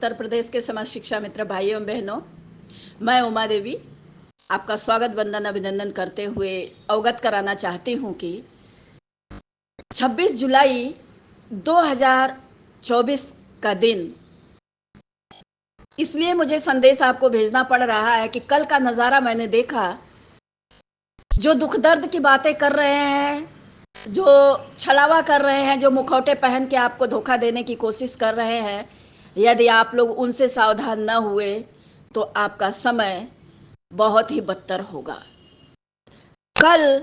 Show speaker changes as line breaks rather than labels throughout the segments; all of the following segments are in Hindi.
उत्तर प्रदेश के समस्त शिक्षा मित्र भाइयों एवं बहनों, मैं उमा देवी आपका स्वागत वंदन अभिनंदन करते हुए अवगत कराना चाहती हूं कि 26 जुलाई 2024 का दिन, इसलिए मुझे संदेश आपको भेजना पड़ रहा है कि कल का नज़ारा मैंने देखा। जो दुख दर्द की बातें कर रहे हैं, जो छलावा कर रहे हैं, जो मुखौटे पहन के आपको धोखा देने की कोशिश कर रहे हैं, यदि आप लोग उनसे सावधान न हुए तो आपका समय बहुत ही बदतर होगा। कल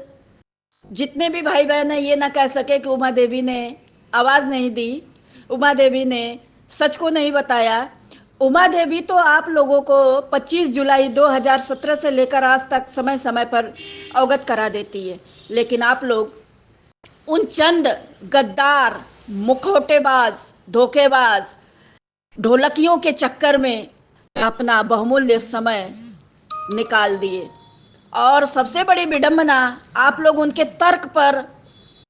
जितने भी भाई बहन हैं, ये ना कह सके कि उमा देवी ने आवाज़ नहीं दी, उमा देवी ने सच को नहीं बताया। उमा देवी तो आप लोगों को 25 जुलाई 2017 से लेकर आज तक समय समय पर अवगत करा देती है, लेकिन आप लोग उन चंद गद्दार, मुखौटेबाज, धोखेबाज ढोलकियों के चक्कर में अपना बहुमूल्य समय निकाल दिए। और सबसे बड़ी विडंबना, आप लोग उनके तर्क पर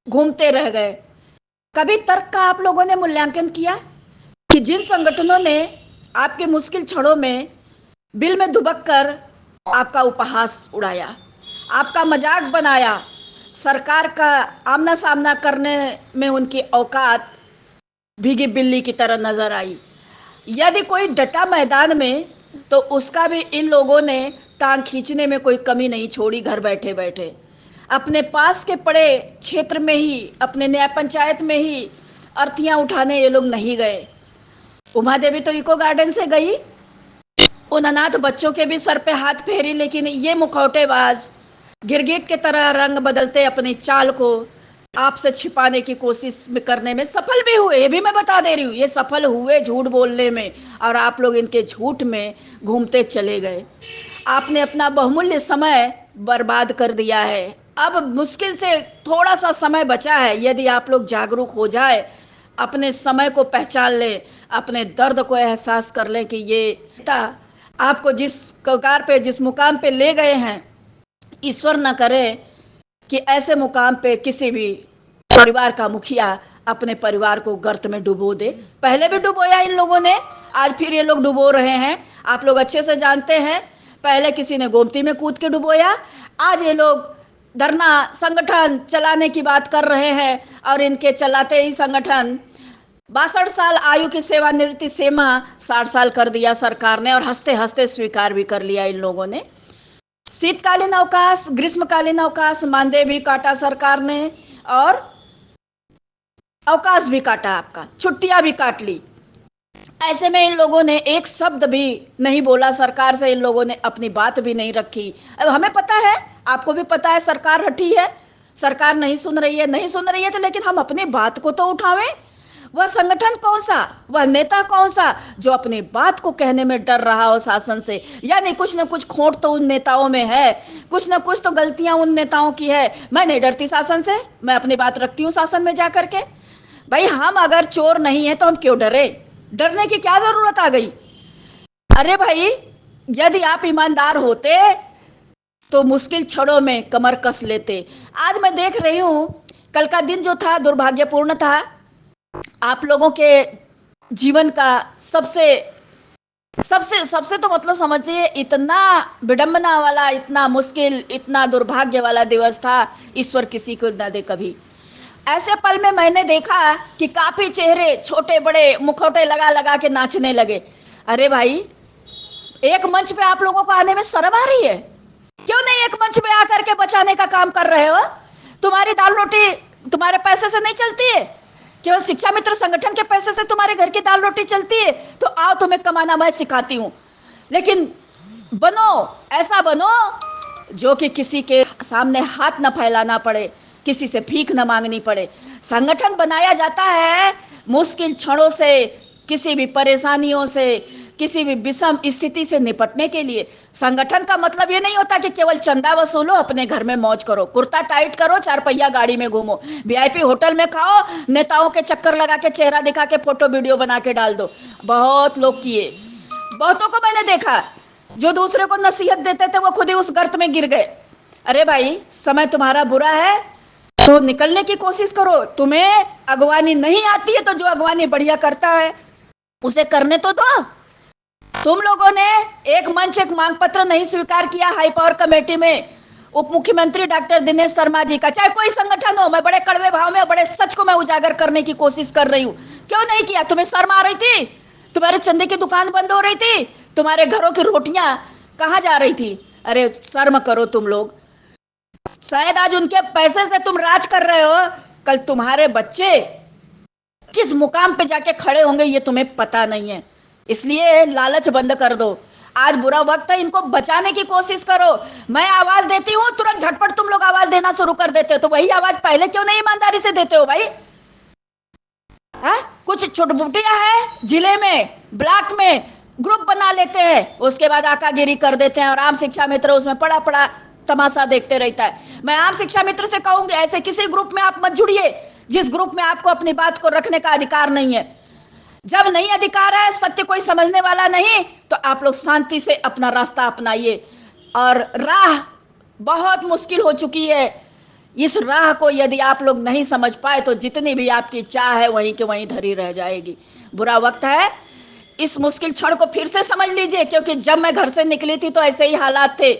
घूमते रह गए। कभी तर्क का आप लोगों ने मूल्यांकन किया कि जिन संगठनों ने आपके मुश्किल क्षणों में बिल में दुबक कर आपका उपहास उड़ाया, आपका मजाक बनाया, सरकार का आमना सामना करने में उनकी औकात भीगी बिल्ली की तरह नजर आई। यदि कोई डटा मैदान में तो उसका भी इन लोगों ने टांग खींचने में कोई कमी नहीं छोड़ी। घर बैठे बैठे अपने पास के पड़े क्षेत्र में ही, अपने न्याय पंचायत में ही अर्थियां उठाने ये लोग नहीं गए। उमा देवी तो इको गार्डन से गई, उन अनाथ बच्चों के भी सर पे हाथ फेरी, लेकिन ये मुखौटेबाज गिरगिट की तरह रंग बदलते अपनी चाल को आपसे छिपाने की कोशिश में करने में सफल भी हुए। ये भी मैं बता दे रही हूँ, ये सफल हुए झूठ बोलने में, और आप लोग इनके झूठ में घूमते चले गए। आपने अपना बहुमूल्य समय बर्बाद कर दिया है। अब मुश्किल से थोड़ा सा समय बचा है। यदि आप लोग जागरूक हो जाए, अपने समय को पहचान लें, अपने दर्द को एहसास कर लें कि ये आपको जिस कगार पे, जिस मुकाम पे ले गए हैं, ईश्वर न करे कि ऐसे मुकाम पे किसी भी परिवार का मुखिया अपने परिवार को गर्त में डुबो दे। पहले भी डुबोया इन लोगों ने, आज फिर ये लोग डुबो रहे हैं। आप लोग अच्छे से जानते हैं, पहले किसी ने गोमती में कूद के डुबोया, आज ये लोग धरना संगठन चलाने की बात कर रहे हैं, और इनके चलाते ही संगठन 62 साल आयु की सेवानिवृत्ति सीमा 60 साल कर दिया सरकार ने, और हंसते हंसते स्वीकार भी कर लिया इन लोगों ने। शीतकालीन अवकाश, ग्रीष्मकालीन अवकाश मानदेय भी काटा सरकार ने, और अवकाश भी काटा, आपका छुट्टियां भी काट ली। ऐसे में इन लोगों ने एक शब्द भी नहीं बोला, सरकार से इन लोगों ने अपनी बात भी नहीं रखी। अब हमें पता है, आपको भी पता है, सरकार हठी है, सरकार नहीं सुन रही है, नहीं सुन रही है, तो लेकिन हम अपनी बात को तो उठावें। वह संगठन कौन सा, वह नेता कौन सा जो अपनी बात को कहने में डर रहा हो शासन से? यानी कुछ न कुछ खोट तो उन नेताओं में है, कुछ न कुछ तो गलतियां उन नेताओं की है। मैं नहीं डरती शासन से, मैं अपनी बात रखती हूँ शासन में जाकर के। भाई, हम अगर चोर नहीं है तो हम क्यों डरे? डरने की क्या जरूरत आ गई? अरे भाई, यदि आप ईमानदार होते तो मुश्किल क्षणों में कमर कस लेते। आज मैं देख रही हूं, कल का दिन जो था दुर्भाग्यपूर्ण था। आप लोगों के जीवन का सबसे सबसे सबसे तो मतलब समझिए, इतना विडंबना वाला, इतना मुश्किल, इतना दुर्भाग्य वाला दिवस था, ईश्वर किसी को न दे कभी। ऐसे पल में मैंने देखा कि काफी चेहरे छोटे बड़े मुखौटे लगा लगा के नाचने लगे। अरे भाई, एक मंच पे आप लोगों को आने में शर्म आ रही है? क्यों नहीं एक मंच पे आकर के बचाने का काम कर रहे हो? तुम्हारी दाल रोटी तुम्हारे पैसे से नहीं चलती है, केवल शिक्षा मित्र संगठन के पैसे से तुम्हारे घर की दाल रोटी चलती है। तो आओ, तुम्हें कमाना मैं सिखाती हूँ। लेकिन बनो, ऐसा बनो जो कि किसी के सामने हाथ न फैलाना पड़े, किसी से भीख न मांगनी पड़े। संगठन बनाया जाता है मुश्किल क्षणों से, किसी भी परेशानियों से, किसी भी विषम स्थिति से निपटने के लिए। संगठन का मतलब ये नहीं होता कि केवल चंदा वसूलो, अपने घर में मौज करो, कुर्ता टाइट करो, 4 पहिया गाड़ी में घूमो, वीआईपी होटल में खाओ, नेताओं के चक्कर लगा के चेहरा दिखा के फोटो वीडियो बना के डाल दो। बहुत लोग किए, बहुतों को मैंने देखा, जो दूसरे को नसीहत देते थे वो खुद ही उस गर्त में गिर गए। अरे भाई, समय तुम्हारा बुरा है तो निकलने की कोशिश करो। तुम्हें अगवानी नहीं आती है तो जो अगवानी बढ़िया करता है उसे करने तो दो। तुम लोगों ने एक मंच एक मांग पत्र नहीं स्वीकार किया हाई पावर कमेटी में उप मुख्यमंत्री डॉक्टर दिनेश शर्मा जी का, चाहे कोई संगठन हो। मैं बड़े कड़वे भाव में बड़े सच को मैं उजागर करने की कोशिश कर रही हूं। क्यों नहीं किया? तुम्हें शर्म आ रही थी? तुम्हारे चंदे की दुकान बंद हो रही थी? तुम्हारे घरों की रोटियां कहां जा रही थी? अरे शर्म करो तुम लोग। शायद आज उनके पैसे से तुम राज कर रहे हो, कल तुम्हारे बच्चे किस मुकाम पे जाके खड़े होंगे ये तुम्हें पता नहीं है। इसलिए लालच बंद कर दो। आज बुरा वक्त है, इनको बचाने की कोशिश करो। मैं आवाज देती हूँ, तुरंत झटपट तुम लोग आवाज देना शुरू कर देते हो। तो वही आवाज पहले क्यों नहीं ईमानदारी से देते हो भाई? कुछ छुटपुटिया है जिले में, ब्लॉक में ग्रुप बना लेते हैं, उसके बाद आकागिरी कर देते हैं और आम शिक्षा मित्र उसमें पड़ा पड़ा तमाशा देखते रहता है। मैं आम शिक्षा मित्र से कहूंगी, ऐसे किसी ग्रुप में आप मत जुड़िए जिस ग्रुप में आपको अपनी बात को रखने का अधिकार नहीं है। जब नहीं अधिकार है, सत्य कोई समझने वाला नहीं, तो आप लोग शांति से अपना रास्ता अपनाइए। और राह बहुत मुश्किल हो चुकी है। इस राह को यदि आप लोग नहीं समझ पाए तो जितनी भी आपकी चाह है वहीं के वहीं धरी रह जाएगी। बुरा वक्त है, इस मुश्किल क्षण को फिर से समझ लीजिए, क्योंकि जब मैं घर से निकली थी तो ऐसे ही हालात थे।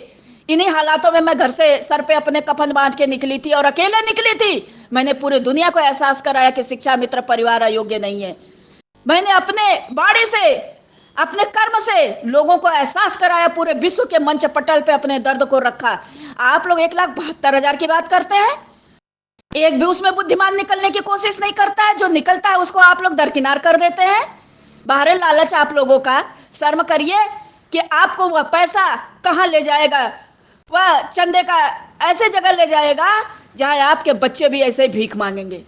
इन्हीं हालातों में मैं घर से सर पे अपने कफन बांध के निकली थी और अकेले निकली थी। मैंने पूरी दुनिया को एहसास कराया कि शिक्षा मित्र परिवार अयोग्य नहीं है। मैंने अपने बाड़ी से, अपने कर्म से लोगों को एहसास कराया, पूरे विश्व के मंच पटल पे अपने दर्द को रखा। आप लोग 1,72,000 की बात करते हैं, एक भी उसमें बुद्धिमान निकलने की कोशिश नहीं करता है। जो निकलता है उसको आप लोग दरकिनार कर देते हैं। बाहर लालच आप लोगों का। शर्म करिए कि आपको वह पैसा कहां ले जाएगा, वह चंदे का ऐसे जगह ले जाएगा जहां आपके बच्चे भी ऐसे भीख मांगेंगे।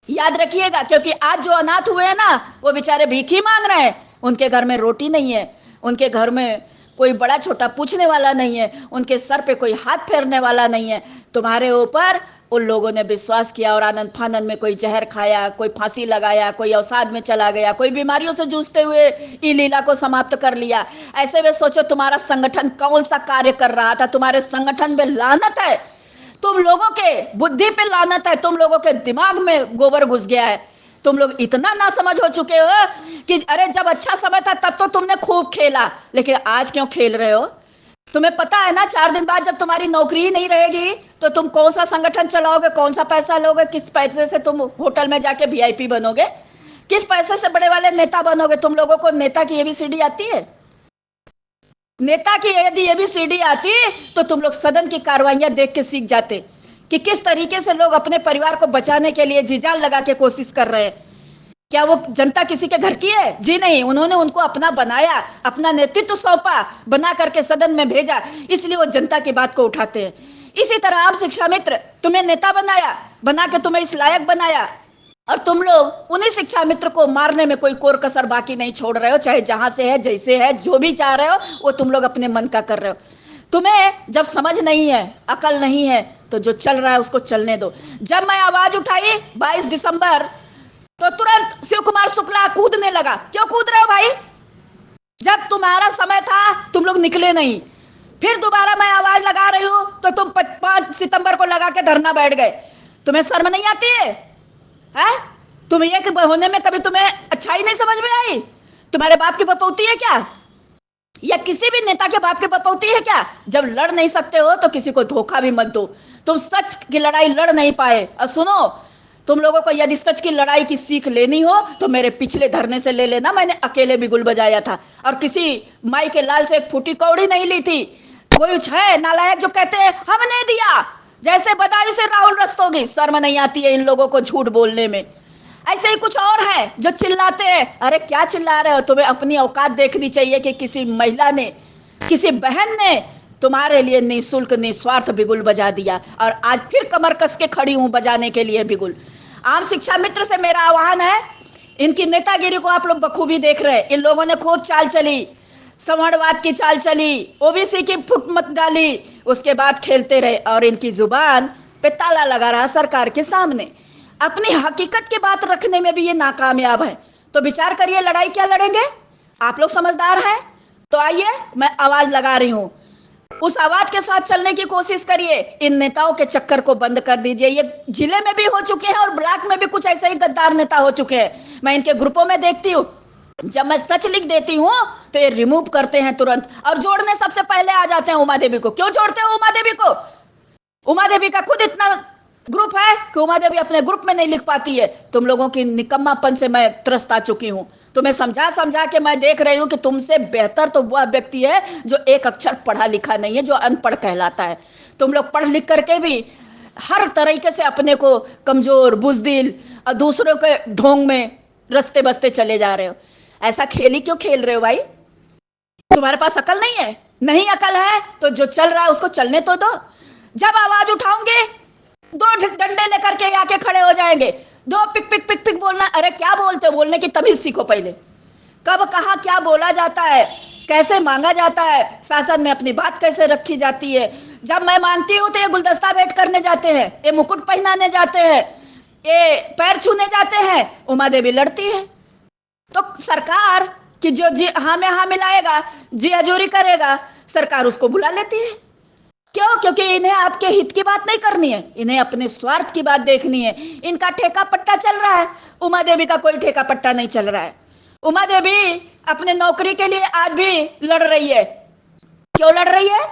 याद रखिएगा, क्योंकि आज जो अनाथ हुए हैं ना, वो बेचारे भीख ही मांग रहे हैं। उनके घर में रोटी नहीं है, उनके घर में कोई बड़ा छोटा पूछने वाला नहीं है, उनके सर पे कोई हाथ फेरने वाला नहीं है। तुम्हारे ऊपर उन लोगों ने विश्वास किया और आनंद फानंद में कोई जहर खाया, कोई फांसी लगाया, कोई अवसाद में चला गया, कोई बीमारियों से जूझते हुए ई लीला को समाप्त कर लिया। ऐसे में सोचो तुम्हारा संगठन कौन सा कार्य कर रहा था। तुम्हारे संगठन में लानत है, तुम लोगों के बुद्धि पे लानत है, तुम लोगों के दिमाग में गोबर घुस गया है। तुम लोग इतना ना समझ हो चुके हो कि अरे जब अच्छा समय था तब तो तुमने खूब खेला, लेकिन आज क्यों खेल रहे हो? तुम्हें पता है ना 4 दिन बाद जब तुम्हारी नौकरी ही नहीं रहेगी तो तुम कौन सा संगठन चलाओगे, कौन सा पैसा लोगे, किस पैसे से तुम होटल में जाके वीआईपी बनोगे, किस पैसे से बड़े वाले नेता बनोगे? तुम लोगों को नेता की एबीसीडी आती है? नेता की यदि एबीसीडी आती तो तुम लोग सदन की कार्रवाइयां देख के सीख जाते कि किस तरीके से लोग अपने परिवार को बचाने के लिए जी जान लगा के कोशिश कर रहे हैं। क्या वो जनता किसी के घर की है? जी नहीं, उन्होंने उनको अपना बनाया, अपना नेतृत्व सौंपा, बना करके सदन में भेजा, इसलिए वो जनता की बात को उठाते हैं। इसी तरह आप शिक्षा मित्र, तुम्हें नेता बनाया, बना के तुम्हें इस लायक बनाया, और तुम लोग उन्हीं शिक्षा मित्र को मारने में कोई कोर कसर बाकी नहीं छोड़ रहे हो। चाहे जहां से है, जैसे है, जो भी चाह रहे हो वो तुम लोग अपने मन का कर रहे हो। तुम्हें जब समझ नहीं है, अकल नहीं है, तो जो चल रहा है उसको चलने दो। जब मैं आवाज उठाई 22 दिसंबर तो तुरंत शिव कुमार शुक्ला कूदने लगा। क्यों कूद रहे हो भाई? जब तुम्हारा समय था तुम लोग निकले नहीं। फिर दोबारा मैं आवाज लगा रही हूं तो तुम 5 सितंबर को लगा के धरना बैठ गए। तुम्हें शर्म नहीं आती है? तुम ये होने में कभी तुम्हें अच्छाई नहीं समझ में आई? तुम्हारे बाप की बपौती है क्या, या किसी भी नेता के बाप की बपौती है क्या? जब लड़ नहीं सकते हो तो किसी को धोखा भी मत दो। तुम सच की लड़ाई लड़ नहीं पाए। और सुनो, तुम लोगों को यदि सच की लड़ाई की सीख लेनी हो तो मेरे पिछले धरने से ले लेना। मैंने अकेले बिगुल बजाया था और किसी माई के लाल से एक फूटी कौड़ी नहीं ली थी। कोई है नालायक जो कहते हैं हमने दिया, जैसे बदायूं से राहुल रस्तोगी। शर्म नहीं आती है इन लोगों को झूठ बोलने में। ऐसे ही कुछ और है जो चिल्लाते हैं। अरे क्या चिल्ला रहे हो? तुम्हें अपनी औकात देखनी चाहिए कि किसी महिला ने, किसी बहन ने तुम्हारे लिए निःशुल्क निस्वार्थ बिगुल बजा दिया और आज फिर कमर कस के खड़ी हूं बजाने के लिए बिगुल। आम शिक्षा मित्र से मेरा आह्वान है, इनकी नेतागिरी को आप लोग बखूबी देख रहे हैं। इन लोगों ने खूब चाल चली, संवरवाद की चाल चली, ओबीसी की फुट मत डाली, उसके बाद खेलते रहे और इनकी जुबान पे ताला लगा रहा सरकार के सामने। अपनी हकीकत की बात रखने में भी ये नाकामयाब है। तो विचार करिए लड़ाई क्या लड़ेंगे? आप लोग समझदार हैं तो आइए, मैं आवाज लगा रही हूं, उस आवाज के साथ चलने की कोशिश करिए। इन नेताओं के चक्कर को बंद कर दीजिए। ये जिले में भी हो चुके हैं और ब्लॉक में भी कुछ ऐसे ही गद्दार नेता हो चुके हैं। मैं इनके ग्रुपों में देखती हूँ, जब मैं सच लिख देती हूँ तो ये रिमूव करते हैं तुरंत, और जोड़ने सबसे पहले आ जाते हैं उमा देवी को। क्यों जोड़ते हो उमा देवी को? उमा देवी का खुद इतना ग्रुप है कि उमा देवी अपने ग्रुप में नहीं लिख पाती है। तुम लोगों की निकम्मापन से मैं त्रस्त आ चुकी हूं। तुम्हें समझा समझा के मैं देख रही हूं कि तुमसे बेहतर तो वह व्यक्ति है जो एक अक्षर पढ़ा लिखा नहीं है, जो अनपढ़ कहलाता है। तुम लोग पढ़ लिख करके भी हर तरीके से अपने को कमजोर, बुजदिल और दूसरों के ढोंग में रस्ते बसते चले जा रहे हो। ऐसा खेल ही क्यों खेल रहे हो भाई? तुम्हारे पास अकल नहीं है? नहीं अकल है तो जो चल रहा है उसको चलने तो दो। जब आवाज उठाओगे दो डंडे लेकर के आके खड़े हो जाएंगे, दो पिक पिक पिक पिक बोलना। अरे क्या बोलते हो? बोलने की तमीज सीखो पहले। कब कहा क्या बोला जाता है, कैसे मांगा जाता है, शासन में अपनी बात कैसे रखी जाती है। जब मैं मांगती हूं तो ये गुलदस्ता भेंट करने जाते हैं, ये मुकुट पहनाने जाते हैं, ये पैर छूने जाते हैं। उमा देवी लड़ती है तो सरकार की जो जी हाँ में हाँ मिलाएगा, जी हजूरी करेगा, सरकार उसको बुला लेती है। क्यों? क्योंकि इन्हें आपके हित की बात नहीं करनी है, इन्हें अपने स्वार्थ की बात देखनी है। इनका ठेका पट्टा चल रहा है, उमा देवी का कोई ठेका पट्टा नहीं चल रहा है। उमा देवी अपने नौकरी के लिए आज भी लड़ रही है। क्यों लड़ रही है?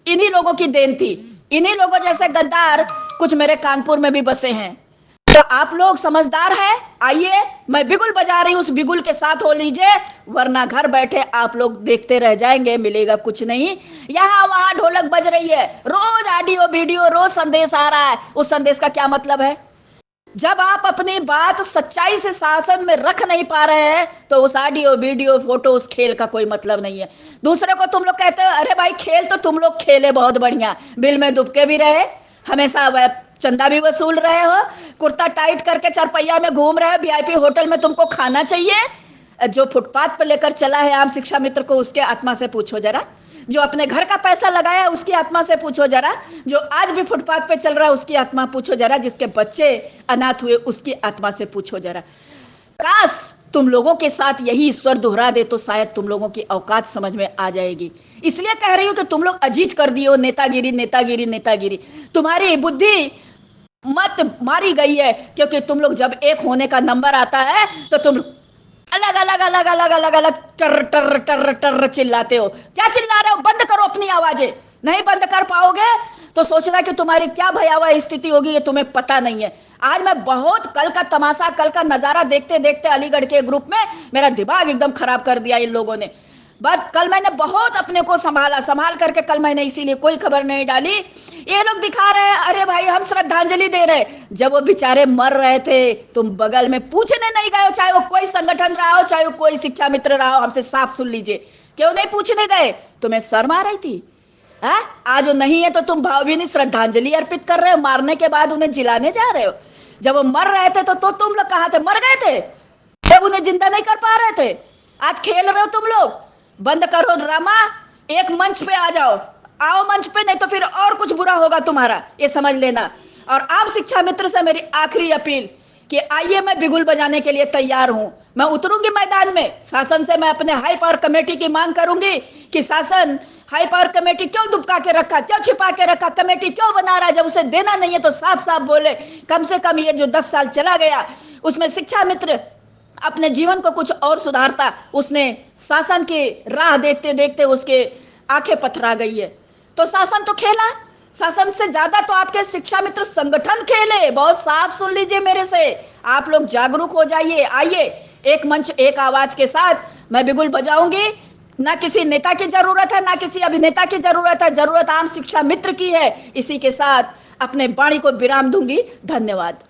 इन्हीं लोगों की देन थी। इन्हीं लोगों जैसे गद्दार कुछ मेरे कानपुर में भी बसे हैं। तो आप लोग समझदार हैं, आइए मैं बिगुल बजा रही हूं, उस बिगुल के साथ हो लीजिए, वरना घर बैठे आप लोग देखते रह जाएंगे, मिलेगा कुछ नहीं। यहाँ वहां ढोलक बज रही है, रोज ऑडियो वीडियो, रोज संदेश आ रहा है। उस संदेश का क्या मतलब है? जब आप अपनी बात सच्चाई से शासन में रख नहीं पा रहे हैं तो उस ऑडियो वीडियो फोटो उस खेल का कोई मतलब नहीं है। दूसरे को तुम लोग कहते हो अरे भाई खेल तो तुम लोग खेले बहुत बढ़िया, बिल में दुबके भी रहे, हमेशा चंदा भी वसूल रहे हो, कुर्ता टाइट करके चरपैया में घूम रहे हो, वीआईपी होटल में तुमको खाना चाहिए। जो फुटपाथ पर लेकर चला है आम शिक्षा मित्र को, उसके आत्मा से पूछो जरा। जो अपने घर का पैसा लगाया उसकी आत्मा से पूछो जरा। जो आज भी फुटपाथ पे चल रहा है उसकी आत्मा पूछो जरा। जिसके बच्चे अनाथ हुए उसकी आत्मा से पूछो जरा। काश तुम लोगों के साथ यही ईश्वर दोहरा दे तो शायद तुम लोगों की औकात समझ में आ जाएगी। इसलिए कह रही हूं कि तुम लोग अजीज कर दिए हो नेतागिरी नेतागिरी नेतागिरी। तुम्हारी बुद्धि मत मारी गई है, क्योंकि तुम लोग जब एक होने का नंबर आता है तो तुम अलग अलग अलग अलग अलग अलग टर टर टर टर चिल्लाते हो। क्या चिल्ला रहे हो? बंद करो अपनी आवाजें। नहीं बंद कर पाओगे तो सोचना कि तुम्हारी क्या भयावह स्थिति होगी ये तुम्हें पता नहीं है। आज मैं बहुत कल का तमाशा, कल का नजारा देखते देखते अलीगढ़ के ग्रुप में मेरा दिमाग एकदम खराब कर दिया इन लोगों ने। बस कल मैंने बहुत अपने को संभाल करके कल मैंने इसीलिए कोई खबर नहीं डाली। ये लोग दिखा रहे हैं अरे भाई हम श्रद्धांजलि दे रहे, जब वो बेचारे मर रहे थे तुम बगल में पूछने नहीं गए हो। चाहे वो कोई संगठन रहा हो, चाहे वो कोई शिक्षा मित्र रहा हो, हमसे साफ सुन लीजिए, क्यों नहीं पूछने गए? तुम्हें शर्म आ रही थी? आज वो नहीं है तो तुम भावभीनी श्रद्धांजलि अर्पित कर रहे हो, मारने के बाद उन्हें जिलाने जा रहे हो। जब वो मर रहे थे तो तुम लोग कहां थे? मर गए थे जब उन्हें जिंदा नहीं कर पा रहे थे। आज खेल रहे हो तुम लोग। बंद करो ड्रामा, एक मंच पे आ जाओ। आओ मंच पे, नहीं तो फिर और कुछ बुरा होगा तुम्हारा, ये समझ लेना। और आप शिक्षा मित्र से मेरी आखिरी अपील कि आइए, मैं बिगुल बजाने के लिए तैयार हूं। मैं उतरूंगी मैदान में। शासन से मैं अपने हाई पावर कमेटी की मांग करूंगी कि शासन हाई पावर कमेटी क्यों दुबका के रखा, क्यों छिपा के रखा, कमेटी क्यों बना रहा है? जब उसे देना नहीं है तो साफ साफ बोले। कम से कम ये जो 10 साल चला गया उसमें शिक्षा मित्र अपने जीवन को कुछ और सुधारता। उसने शासन की राह देखते देखते उसके आंखें पथरा गई है। तो शासन तो खेला, शासन से ज्यादा तो आपके शिक्षा मित्र संगठन खेले। बहुत साफ सुन लीजिए मेरे से, आप लोग जागरूक हो जाइए। आइए, एक मंच एक आवाज के साथ मैं बिगुल बजाऊंगी। ना किसी नेता की जरूरत है, ना किसी अभिनेता की जरूरत है, जरूरत आम शिक्षा मित्र की है। इसी के साथ अपने वाणी को विराम दूंगी। धन्यवाद।